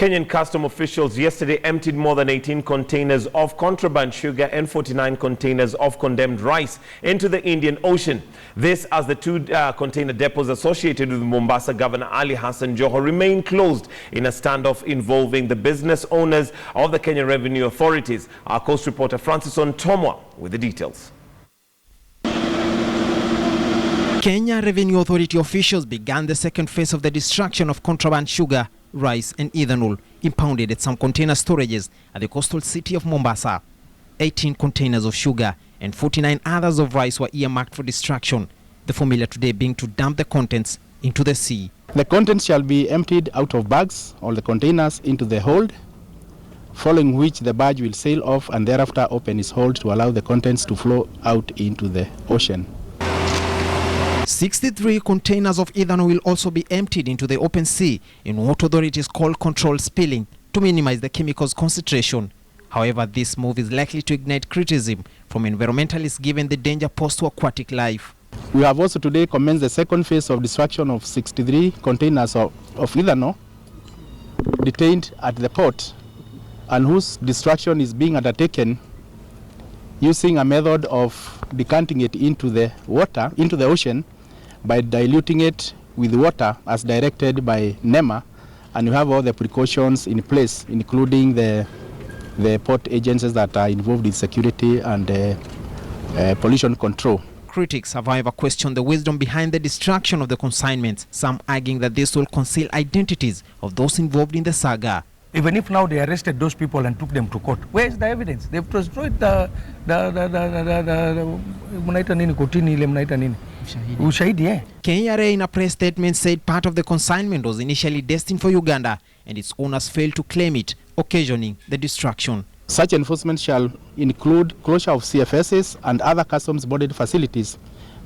Kenyan custom officials yesterday emptied more than 18 containers of contraband sugar and 49 containers of condemned rice into the Indian Ocean. This as the two container depots associated with Mombasa Governor Ali Hassan Joho remain closed in a standoff involving the business owners of the Kenyan revenue authorities. Our coast reporter Francis Ontomwa with the details. Kenya Revenue Authority officials began the second phase of the destruction of contraband sugar, rice and ethanol impounded at some container storages at the coastal city of Mombasa. 18 containers of sugar and 49 others of rice were earmarked for destruction, the formula today being to dump the contents into the sea. The contents shall be emptied out of bags, all the containers into the hold, following which the barge will sail off and thereafter open its hold to allow the contents to flow out into the ocean. 63 containers of ethanol will also be emptied into the open sea in what authorities call controlled spilling to minimize the chemical's concentration. However, this move is likely to ignite criticism from environmentalists given the danger posed to aquatic life. We have also today commenced the second phase of destruction of 63 containers of ethanol detained at the port and whose destruction is being undertaken using a method of decanting it into the water, into the ocean, by diluting it with water as directed by NEMA, and we have all the precautions in place, including the port agencies that are involved in security and pollution control. Critics have however questioned the wisdom behind the destruction of the consignments, some arguing that this will conceal identities of those involved in the saga. Even if now they arrested those people and took them to court, where is the evidence? They've destroyed the Kenya in a press statement said part of the consignment was initially destined for Uganda and its owners failed to claim it, occasioning the destruction. Such enforcement shall include closure of CFSs and other customs-bordered facilities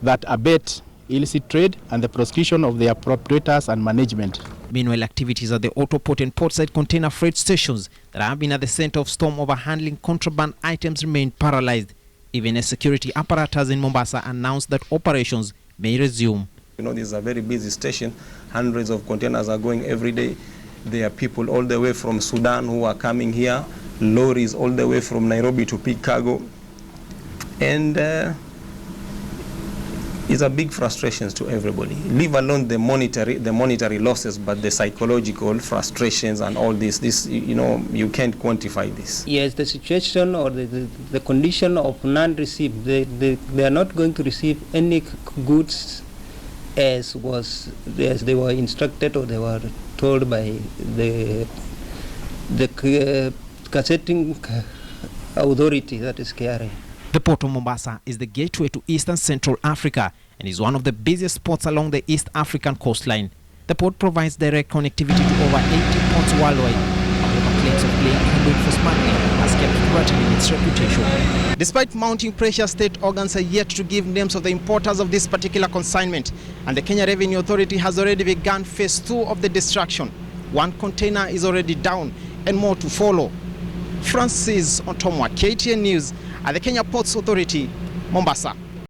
that abet illicit trade and the prosecution of their perpetrators and management. Meanwhile, activities at the Autoport and Portside container freight stations that have been at the center of storm over handling contraband items remain paralyzed. Even as security apparatus in Mombasa announced that operations may resume. You know, this is a very busy station. Hundreds of containers are going every day. There are people all the way from Sudan who are coming here, lorries all the way from Nairobi to pick cargo. And it's a big frustration to everybody, leave alone the monetary losses, but the psychological frustrations and all this, you know, you can't quantify this. Yes, the situation or the condition of non-receipt, they are not going to receive any goods as they were instructed or they were told by the cassetting authority, that is KRA. The Port of Mombasa is the gateway to Eastern Central Africa and is one of the busiest ports along the East African coastline. The port provides direct connectivity to over 80 ports worldwide. However, claims of playing conduit for smuggling has kept threatening its reputation. Despite mounting pressure, state organs are yet to give names of the importers of this particular consignment, and the Kenya Revenue Authority has already begun phase 2 of the destruction. One container is already down and more to follow. Francis Ontomwa, KTN News, at the Kenya Ports Authority, Mombasa.